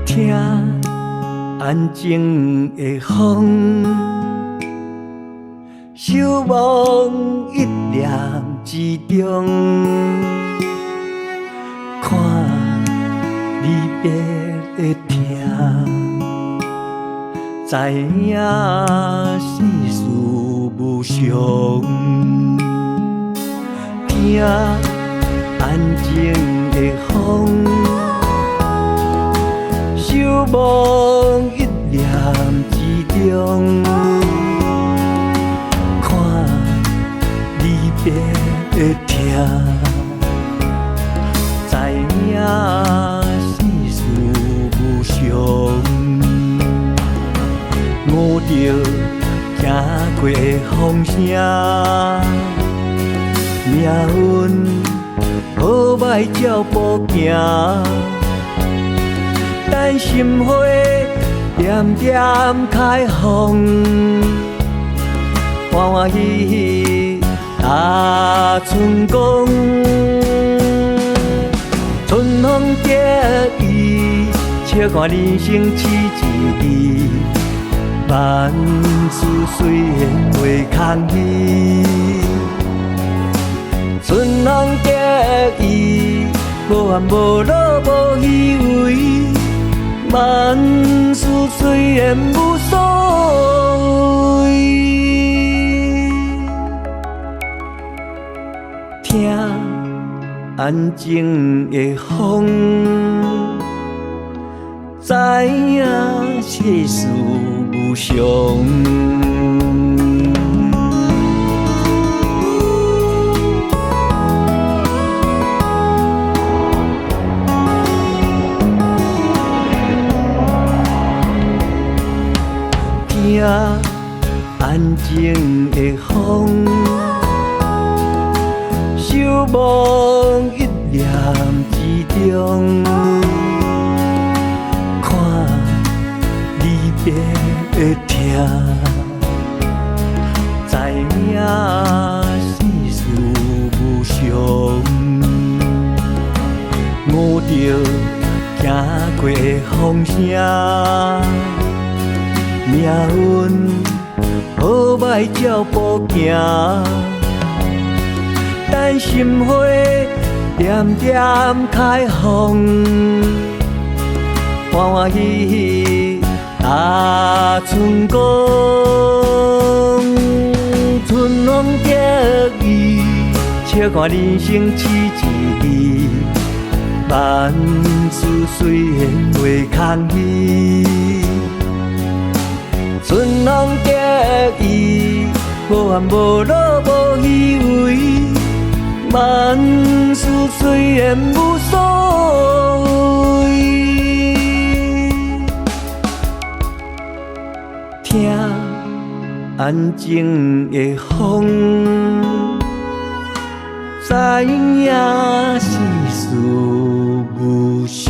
听安静的风，守望一念之中，看离别的痛，知影世事无常。听安静的风，守望一念之中，看离别的痛，知影世事无常。悟着行过的风声，命运好歹照步行。等心花点点开放，欢欢喜喜踏春光。春风得意，笑看人生似一字。万事虽然袂空虚，春风得意，无烦无恼无虚伪。万事虽然无所谓，听安静的风，知影世事无常。听安静的风，守望一念之中，看离别的痛，知影世事无常。悟着行过的风声，命运好歹照步行，等心花点点开放，欢欢喜喜踏春光。春风得意，笑看人生似一字。万事虽然袂空虚，春风得意，无烦无恼无虚伪。万事虽然无所谓，听安静的风，知影世事无常。